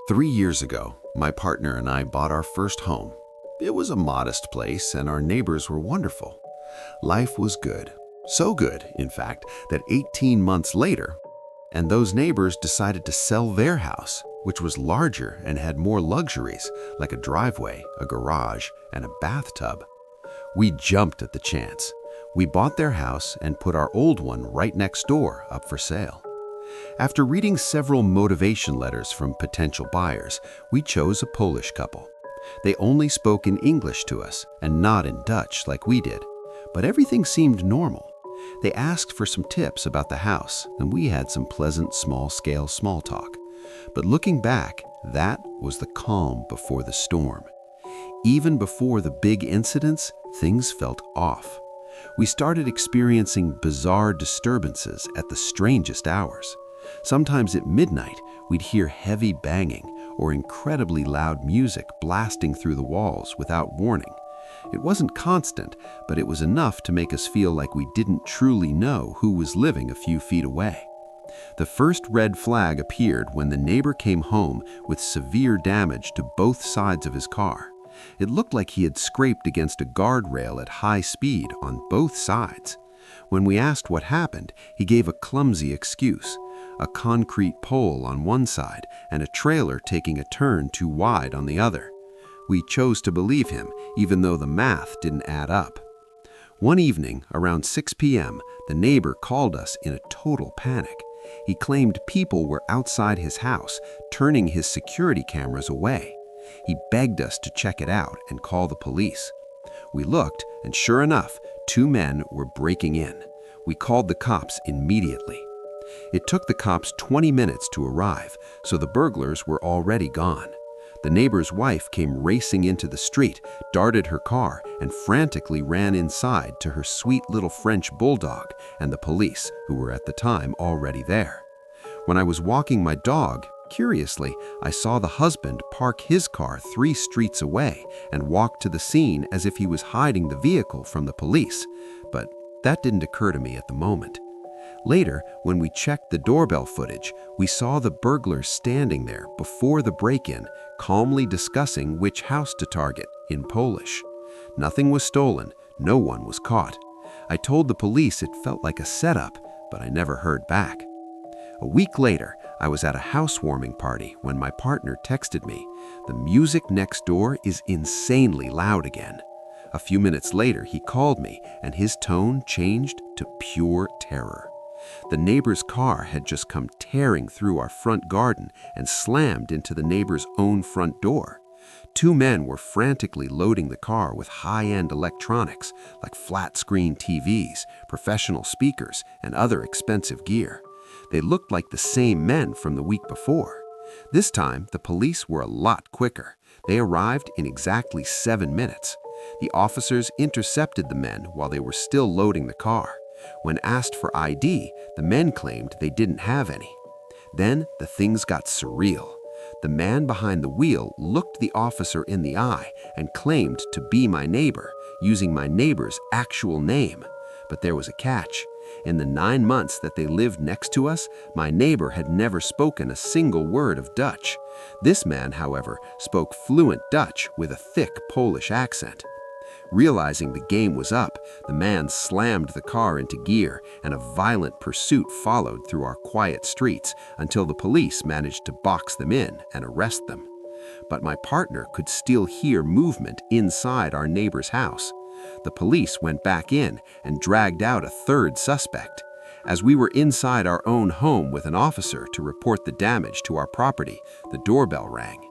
3 years ago, my partner and I bought our first home. It was a modest place and our neighbors were wonderful. Life was good. So good, in fact, that 18 months later, and those neighbors decided to sell their house, which was larger and had more luxuries, like a driveway, a garage, and a bathtub. We jumped at the chance. We bought their house and put our old one right next door up for sale. After reading several motivation letters from potential buyers, we chose a Polish couple. They only spoke in English to us and not in Dutch like we did, but everything seemed normal. They asked for some tips about the house, and we had some pleasant small-scale small talk. But looking back, that was the calm before the storm. Even before the big incidents, things felt off. We started experiencing bizarre disturbances at the strangest hours. Sometimes at midnight, we'd hear heavy banging or incredibly loud music blasting through the walls without warning. It wasn't constant, but it was enough to make us feel like we didn't truly know who was living a few feet away. The first red flag appeared when the neighbor came home with severe damage to both sides of his car. It looked like he had scraped against a guardrail at high speed on both sides. When we asked what happened, he gave a clumsy excuse: a concrete pole on one side and a trailer taking a turn too wide on the other. We chose to believe him, even though the math didn't add up. One evening, around 6 p.m., the neighbor called us in a total panic. He claimed people were outside his house, turning his security cameras away. He begged us to check it out and call the police. We looked, and sure enough, 2 men were breaking in. We called the cops immediately. It took the cops 20 minutes to arrive, so the burglars were already gone. The neighbor's wife came racing into the street, darted her car, and frantically ran inside to her sweet little French bulldog and the police, who were at the time already there. When I was walking my dog, curiously, I saw the husband park his car 3 streets away and walk to the scene as if he was hiding the vehicle from the police, but that didn't occur to me at the moment. Later, when we checked the doorbell footage, we saw the burglars standing there before the break-in, calmly discussing which house to target in Polish. Nothing was stolen, no one was caught. I told the police it felt like a setup, but I never heard back. A week later, I was at a housewarming party when my partner texted me, "The music next door is insanely loud again." A few minutes later, he called me, and his tone changed to pure terror. The neighbor's car had just come tearing through our front garden and slammed into the neighbor's own front door. 2 men were frantically loading the car with high-end electronics like flat-screen TVs, professional speakers, and other expensive gear. They looked like the same men from the week before. This time, the police were a lot quicker. They arrived in exactly 7 minutes. The officers intercepted the men while they were still loading the car. When asked for ID, the men claimed they didn't have any. Then the things got surreal. The man behind the wheel looked the officer in the eye and claimed to be my neighbor, using my neighbor's actual name. But there was a catch. In the 9 months that they lived next to us, my neighbor had never spoken a single word of Dutch. This man, however, spoke fluent Dutch with a thick Polish accent. Realizing the game was up, the man slammed the car into gear, and a violent pursuit followed through our quiet streets until the police managed to box them in and arrest them. But my partner could still hear movement inside our neighbor's house. The police went back in and dragged out a 3rd suspect. As we were inside our own home with an officer to report the damage to our property, the doorbell rang.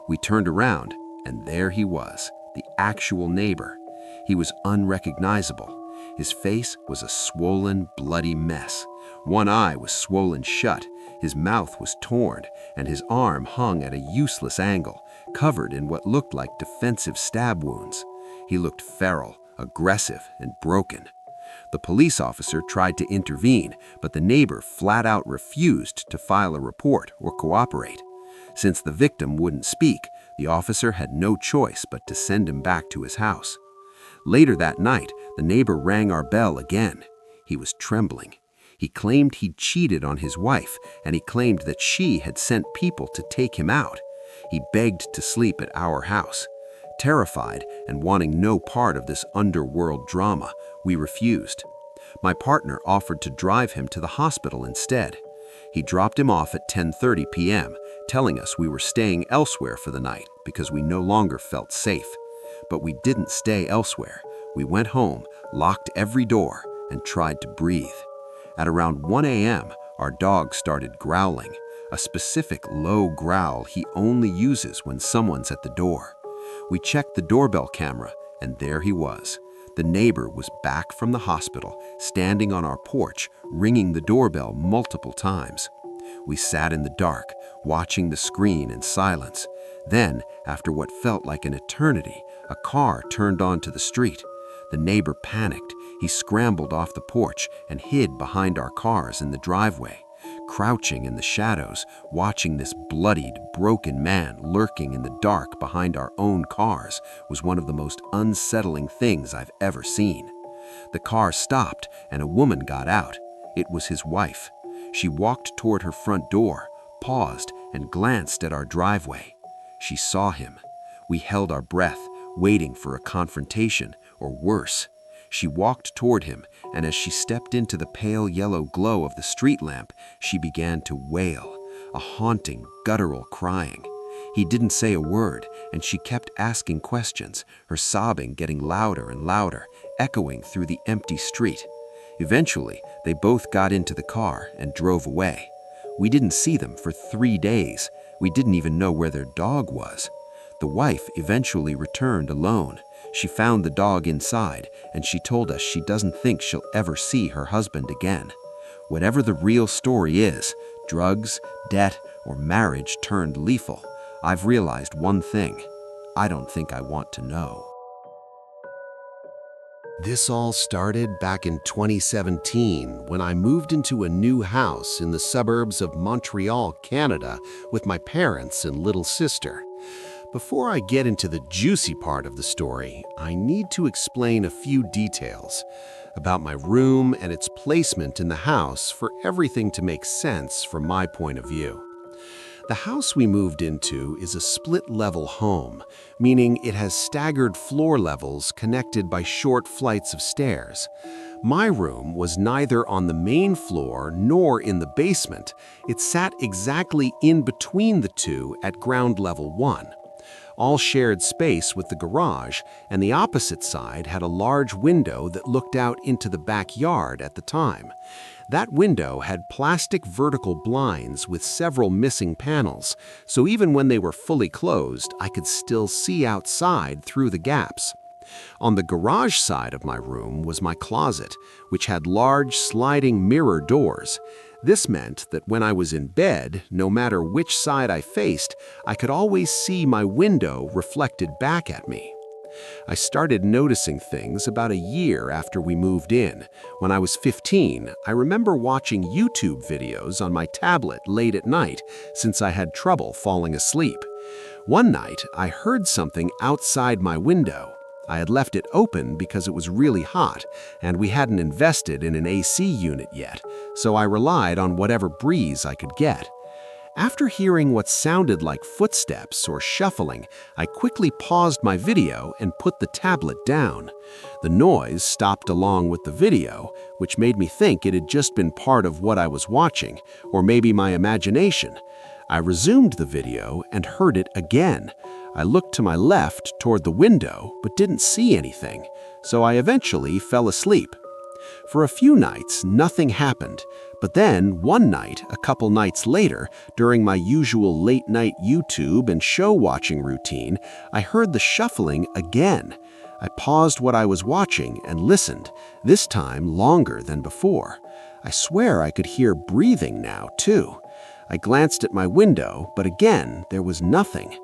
We turned around, and there he was, the actual neighbor. He was unrecognizable. His face was a swollen, bloody mess. One eye was swollen shut, his mouth was torn, and his arm hung at a useless angle, covered in what looked like defensive stab wounds. He looked feral, aggressive, and broken. The police officer tried to intervene, but the neighbor flat out refused to file a report or cooperate. Since the victim wouldn't speak, the officer had no choice but to send him back to his house. Later that night, the neighbor rang our bell again. He was trembling. He claimed he'd cheated on his wife, and he claimed that she had sent people to take him out. He begged to sleep at our house. Terrified and wanting no part of this underworld drama, we refused. My partner offered to drive him to the hospital instead. He dropped him off at 10:30 p.m., telling us we were staying elsewhere for the night because we no longer felt safe. But we didn't stay elsewhere. We went home, locked every door, and tried to breathe. At around 1 a.m., our dog started growling, a specific low growl he only uses when someone's at the door. We checked the doorbell camera, and there he was. The neighbor was back from the hospital, standing on our porch, ringing the doorbell multiple times. We sat in the dark, watching the screen in silence. Then, after what felt like an eternity, a car turned onto the street. The neighbor panicked. He scrambled off the porch and hid behind our cars in the driveway. Crouching in the shadows, watching this bloodied, broken man lurking in the dark behind our own cars was one of the most unsettling things I've ever seen. The car stopped and a woman got out. It was his wife. She walked toward her front door, paused, and glanced at our driveway. She saw him. We held our breath, waiting for a confrontation, or worse. She walked toward him, and as she stepped into the pale yellow glow of the street lamp, she began to wail, a haunting, guttural crying. He didn't say a word, and she kept asking questions, her sobbing getting louder and louder, echoing through the empty street. Eventually, they both got into the car and drove away. We didn't see them for 3 days. We didn't even know where their dog was. The wife eventually returned alone. She found the dog inside, and she told us she doesn't think she'll ever see her husband again. Whatever the real story is, drugs, debt, or marriage turned lethal, I've realized one thing. I don't think I want to know. This all started back in 2017 when I moved into a new house in the suburbs of Montreal, Canada, with my parents and little sister. Before I get into the juicy part of the story, I need to explain a few details about my room and its placement in the house for everything to make sense from my point of view. The house we moved into is a split-level home, meaning it has staggered floor levels connected by short flights of stairs. My room was neither on the main floor nor in the basement. It sat exactly in between the two at ground level 1. All shared space with the garage, and the opposite side had a large window that looked out into the backyard at the time. That window had plastic vertical blinds with several missing panels, so even when they were fully closed, I could still see outside through the gaps. On the garage side of my room was my closet, which had large sliding mirror doors. This meant that when I was in bed, no matter which side I faced, I could always see my window reflected back at me. I started noticing things about a year after we moved in. When I was 15, I remember watching YouTube videos on my tablet late at night since I had trouble falling asleep. One night, I heard something outside my window. I had left it open because it was really hot, and we hadn't invested in an AC unit yet, so I relied on whatever breeze I could get. After hearing what sounded like footsteps or shuffling, I quickly paused my video and put the tablet down. The noise stopped along with the video, which made me think it had just been part of what I was watching, or maybe my imagination. I resumed the video and heard it again. I looked to my left toward the window, but didn't see anything, so I eventually fell asleep. For a few nights, nothing happened, but then one night, a couple nights later, during my usual late-night YouTube and show-watching routine, I heard the shuffling again. I paused what I was watching and listened, this time longer than before. I swear I could hear breathing now, too. I glanced at my window, but again, there was nothing.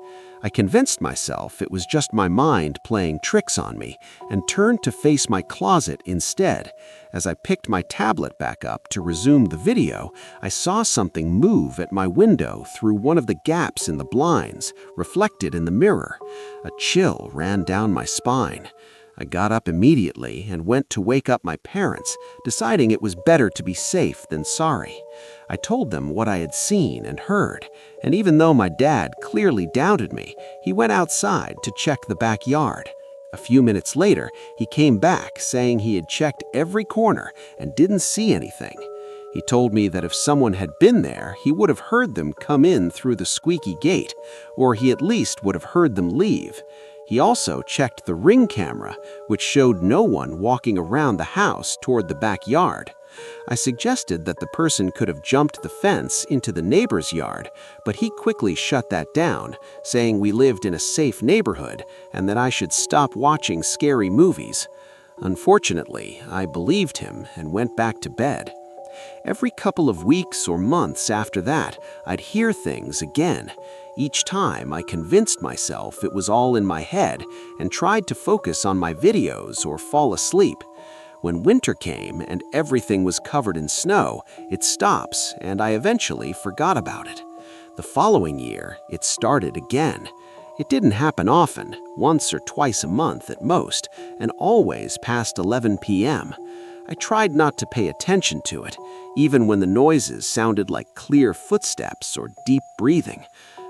I convinced myself it was just my mind playing tricks on me and turned to face my closet instead. As I picked my tablet back up to resume the video, I saw something move at my window through one of the gaps in the blinds, reflected in the mirror. A chill ran down my spine. I got up immediately and went to wake up my parents, deciding it was better to be safe than sorry. I told them what I had seen and heard, and even though my dad clearly doubted me, he went outside to check the backyard. A few minutes later, he came back saying he had checked every corner and didn't see anything. He told me that if someone had been there, he would have heard them come in through the squeaky gate, or he at least would have heard them leave. He also checked the Ring camera, which showed no one walking around the house toward the backyard. I suggested that the person could have jumped the fence into the neighbor's yard, but he quickly shut that down, saying we lived in a safe neighborhood and that I should stop watching scary movies. Unfortunately, I believed him and went back to bed. Every couple of weeks or months after that, I'd hear things again. Each time, I convinced myself it was all in my head and tried to focus on my videos or fall asleep. When winter came and everything was covered in snow, it stops and I eventually forgot about it. The following year, it started again. It didn't happen often, once or twice a month at most, and always past 11 p.m. I tried not to pay attention to it, even when the noises sounded like clear footsteps or deep breathing.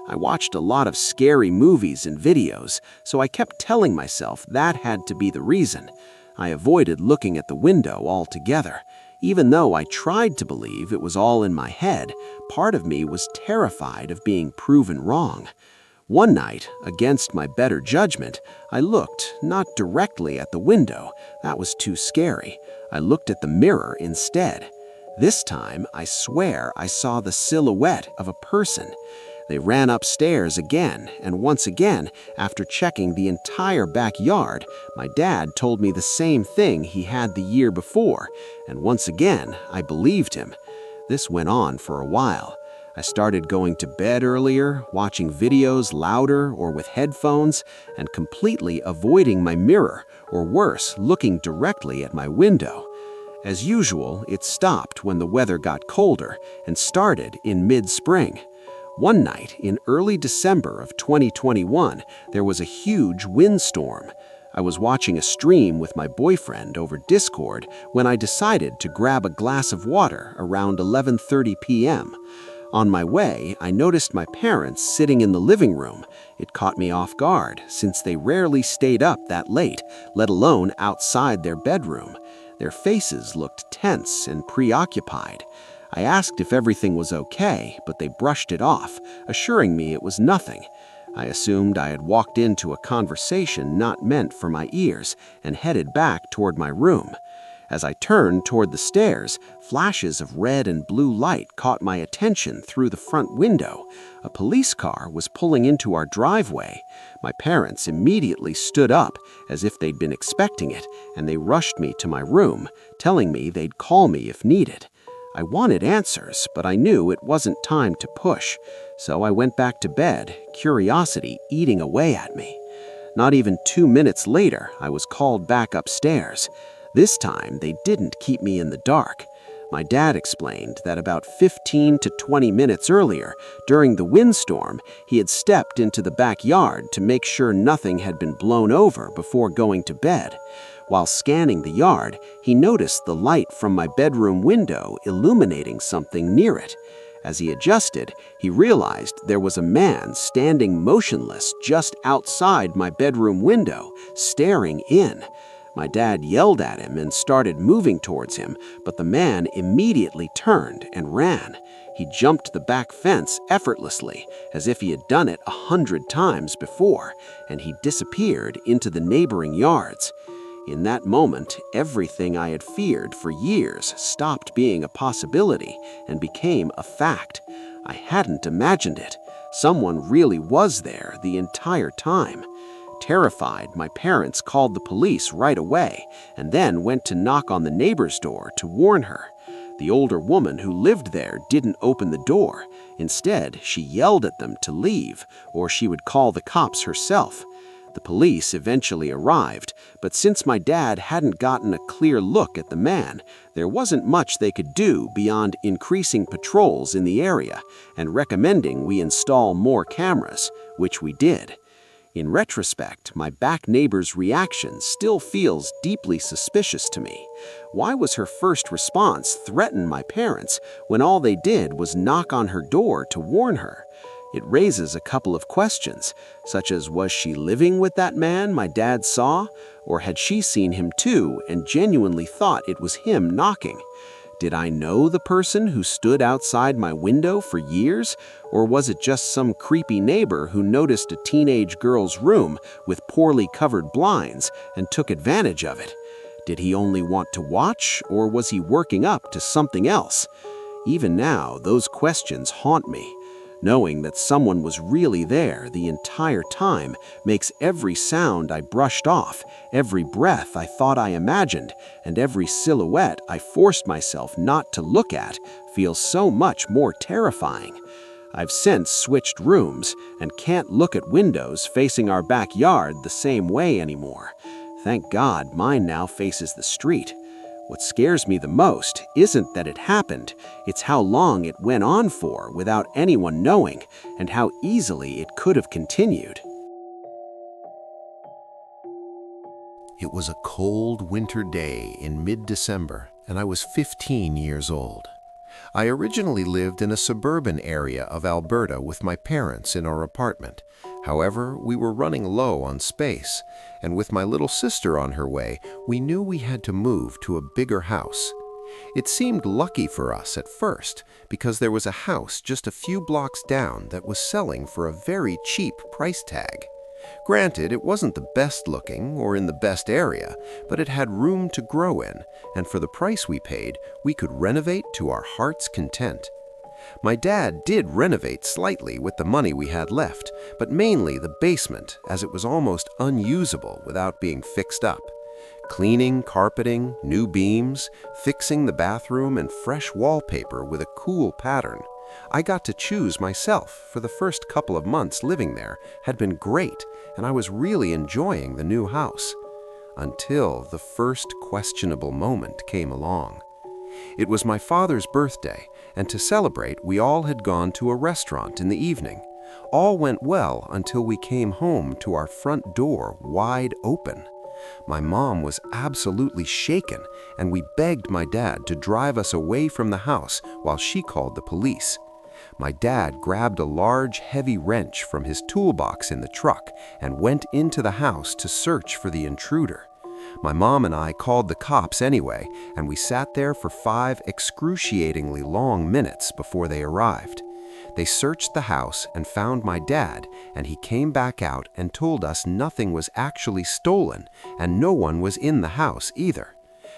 I watched a lot of scary movies and videos, so I kept telling myself that had to be the reason. I avoided looking at the window altogether. Even though I tried to believe it was all in my head, part of me was terrified of being proven wrong. One night, against my better judgment, I looked not directly at the window. That was too scary. I looked at the mirror instead. This time, I swear I saw the silhouette of a person. They ran upstairs again, and once again, after checking the entire backyard, my dad told me the same thing he had the year before, and once again, I believed him. This went on for a while. I started going to bed earlier, watching videos louder or with headphones, and completely avoiding my mirror, or worse, looking directly at my window. As usual, it stopped when the weather got colder and started in mid-spring. One night in early December of 2021, there was a huge windstorm. I was watching a stream with my boyfriend over Discord when I decided to grab a glass of water around 11:30 p.m. On my way, I noticed my parents sitting in the living room. It caught me off guard, since they rarely stayed up that late, let alone outside their bedroom. Their faces looked tense and preoccupied. I asked if everything was okay, but they brushed it off, assuring me it was nothing. I assumed I had walked into a conversation not meant for my ears and headed back toward my room. As I turned toward the stairs, flashes of red and blue light caught my attention through the front window. A police car was pulling into our driveway. My parents immediately stood up, as if they'd been expecting it, and they rushed me to my room, telling me they'd call me if needed. I wanted answers, but I knew it wasn't time to push, so I went back to bed, curiosity eating away at me. Not even 2 minutes later, I was called back upstairs. This time, they didn't keep me in the dark. My dad explained that about 15 to 20 minutes earlier, during the windstorm, he had stepped into the backyard to make sure nothing had been blown over before going to bed. While scanning the yard, he noticed the light from my bedroom window illuminating something near it. As he adjusted, he realized there was a man standing motionless just outside my bedroom window, staring in. My dad yelled at him and started moving towards him, but the man immediately turned and ran. He jumped the back fence effortlessly, as if he had done it 100 times before, and he disappeared into the neighboring yards. In that moment, everything I had feared for years stopped being a possibility and became a fact. I hadn't imagined it. Someone really was there the entire time. Terrified, my parents called the police right away and then went to knock on the neighbor's door to warn her. The older woman who lived there didn't open the door. Instead, she yelled at them to leave, or she would call the cops herself. The police eventually arrived, but since my dad hadn't gotten a clear look at the man, there wasn't much they could do beyond increasing patrols in the area and recommending we install more cameras, which we did. In retrospect, my back neighbor's reaction still feels deeply suspicious to me. Why was her first response threaten my parents when all they did was knock on her door to warn her? It raises a couple of questions, such as was she living with that man my dad saw, or had she seen him too and genuinely thought it was him knocking? Did I know the person who stood outside my window for years, or was it just some creepy neighbor who noticed a teenage girl's room with poorly covered blinds and took advantage of it? Did he only want to watch, or was he working up to something else? Even now, those questions haunt me. Knowing that someone was really there the entire time makes every sound I brushed off, every breath I thought I imagined, and every silhouette I forced myself not to look at feel so much more terrifying. I've since switched rooms and can't look at windows facing our backyard the same way anymore. Thank God mine now faces the street. What scares me the most isn't that it happened, it's how long it went on for without anyone knowing, and how easily it could have continued. It was a cold winter day in mid-December, and I was 15 years old. I originally lived in a suburban area of Alberta with my parents in our apartment. However, we were running low on space, and with my little sister on her way, we knew we had to move to a bigger house. It seemed lucky for us at first, because there was a house just a few blocks down that was selling for a very cheap price tag. Granted, it wasn't the best looking or in the best area, but it had room to grow in, and for the price we paid, we could renovate to our heart's content. My dad did renovate slightly with the money we had left, but mainly the basement, as it was almost unusable without being fixed up. Cleaning, carpeting, new beams, fixing the bathroom, and fresh wallpaper with a cool pattern. I got to choose myself for the first couple of months living there had been great, and I was really enjoying the new house. Until the first questionable moment came along. It was my father's birthday, and to celebrate, we all had gone to a restaurant in the evening. All went well until we came home to our front door wide open. My mom was absolutely shaken, and we begged my dad to drive us away from the house while she called the police. My dad grabbed a large, heavy wrench from his toolbox in the truck and went into the house to search for the intruder. My mom and I called the cops anyway, and we sat there for 5 excruciatingly long minutes before they arrived. They searched the house and found my dad, and he came back out and told us nothing was actually stolen and no one was in the house either.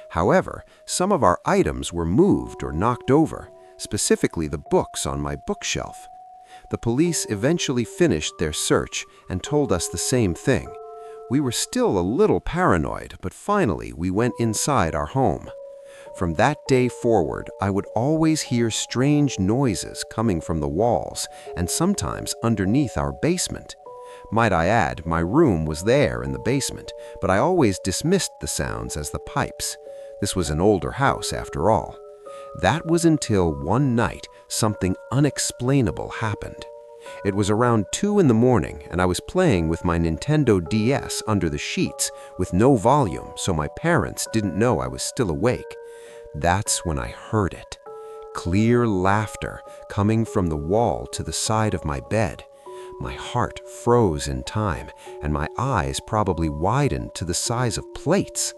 However, some of our items were moved or knocked over, specifically the books on my bookshelf. The police eventually finished their search and told us the same thing. We were still a little paranoid, but finally we went inside our home. From that day forward, I would always hear strange noises coming from the walls and sometimes underneath our basement. Might I add, my room was there in the basement, but I always dismissed the sounds as the pipes. This was an older house after all. That was until one night something unexplainable happened. It was around 2 in the morning, and I was playing with my Nintendo DS under the sheets with no volume, so my parents didn't know I was still awake. That's when I heard it. Clear laughter coming from the wall to the side of my bed. My heart froze in time, and my eyes probably widened to the size of plates.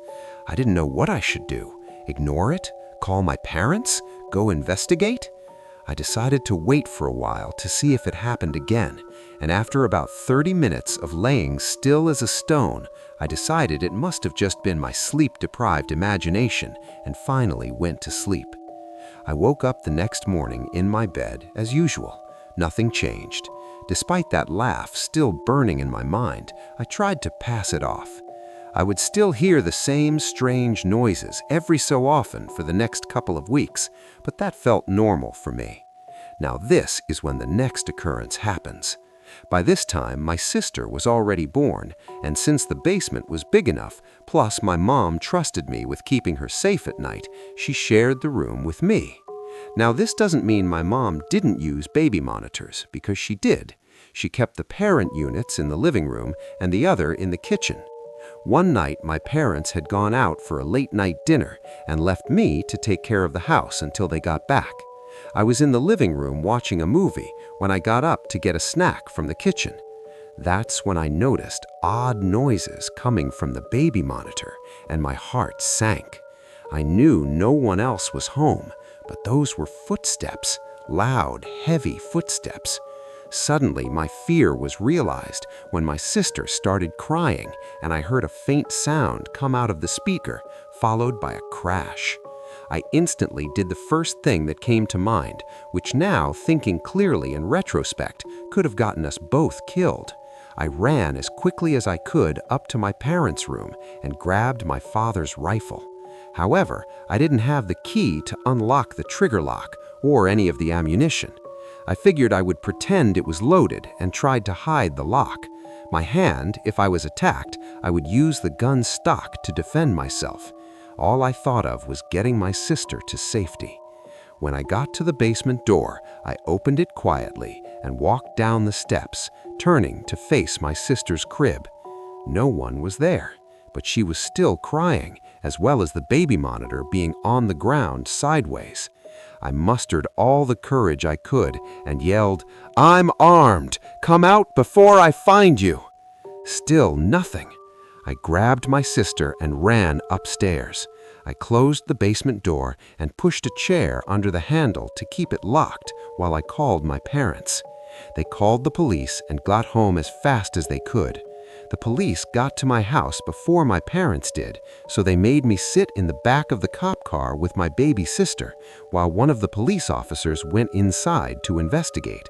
I didn't know what I should do. Ignore it? Call my parents? Go investigate? I decided to wait for a while to see if it happened again, and after about 30 minutes of laying still as a stone, I decided it must have just been my sleep-deprived imagination and finally went to sleep. I woke up the next morning in my bed as usual. Nothing changed. Despite that laugh still burning in my mind, I tried to pass it off. I would still hear the same strange noises every so often for the next couple of weeks, but that felt normal for me. Now this is when the next occurrence happens. By this time, my sister was already born, and since the basement was big enough, plus my mom trusted me with keeping her safe at night, she shared the room with me. Now this doesn't mean my mom didn't use baby monitors, because she did. She kept the parent units in the living room and the other in the kitchen. One night, my parents had gone out for a late-night dinner and left me to take care of the house until they got back. I was in the living room watching a movie when I got up to get a snack from the kitchen. That's when I noticed odd noises coming from the baby monitor, and my heart sank. I knew no one else was home, but those were footsteps, loud, heavy footsteps. Suddenly, my fear was realized when my sister started crying and I heard a faint sound come out of the speaker, followed by a crash. I instantly did the first thing that came to mind, which now, thinking clearly in retrospect, could have gotten us both killed. I ran as quickly as I could up to my parents' room and grabbed my father's rifle. However, I didn't have the key to unlock the trigger lock or any of the ammunition. I figured I would pretend it was loaded and tried to hide the lock. My hand, if I was attacked, I would use the gun's stock to defend myself. All I thought of was getting my sister to safety. When I got to the basement door, I opened it quietly and walked down the steps, turning to face my sister's crib. No one was there, but she was still crying, as well as the baby monitor being on the ground sideways. I mustered all the courage I could and yelled, "I'm armed! Come out before I find you!" Still nothing. I grabbed my sister and ran upstairs. I closed the basement door and pushed a chair under the handle to keep it locked while I called my parents. They called the police and got home as fast as they could. The police got to my house before my parents did, so they made me sit in the back of the cop car with my baby sister, while one of the police officers went inside to investigate.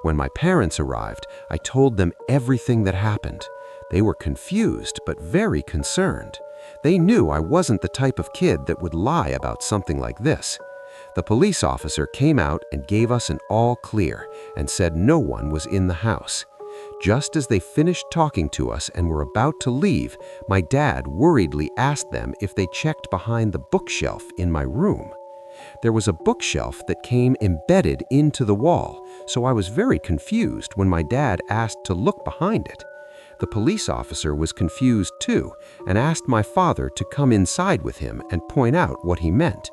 When my parents arrived, I told them everything that happened. They were confused but very concerned. They knew I wasn't the type of kid that would lie about something like this. The police officer came out and gave us an all clear and said no one was in the house. Just as they finished talking to us and were about to leave, my dad worriedly asked them if they checked behind the bookshelf in my room. There was a bookshelf that came embedded into the wall, so I was very confused when my dad asked to look behind it. The police officer was confused too and asked my father to come inside with him and point out what he meant.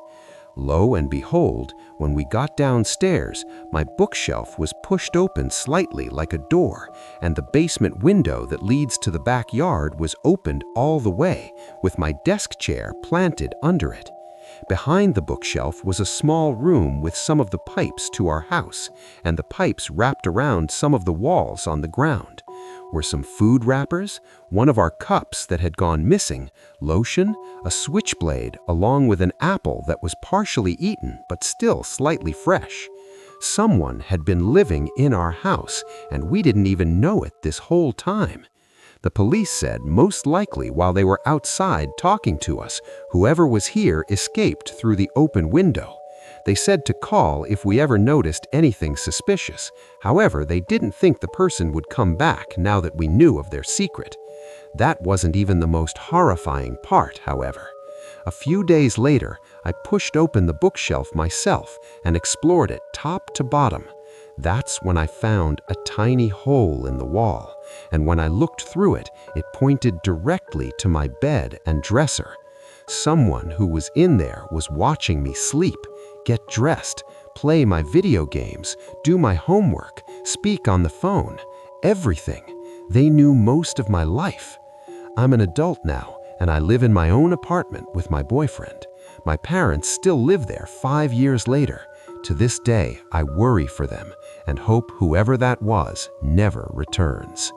Lo and behold, when we got downstairs, my bookshelf was pushed open slightly like a door, and the basement window that leads to the backyard was opened all the way, with my desk chair planted under it. Behind the bookshelf was a small room with some of the pipes to our house, and the pipes wrapped around some of the walls on the ground. Were some food wrappers, one of our cups that had gone missing, lotion, a switchblade, along with an apple that was partially eaten but still slightly fresh. Someone had been living in our house, and we didn't even know it this whole time. The police said most likely while they were outside talking to us, whoever was here escaped through the open window. They said to call if we ever noticed anything suspicious. However, they didn't think the person would come back now that we knew of their secret. That wasn't even the most horrifying part, however. A few days later, I pushed open the bookshelf myself and explored it top to bottom. That's when I found a tiny hole in the wall, and when I looked through it, it pointed directly to my bed and dresser. Someone who was in there was watching me sleep, get dressed, play my video games, do my homework, speak on the phone, everything. They knew most of my life. I'm an adult now, and I live in my own apartment with my boyfriend. My parents still live there 5 years later. To this day, I worry for them and hope whoever that was never returns.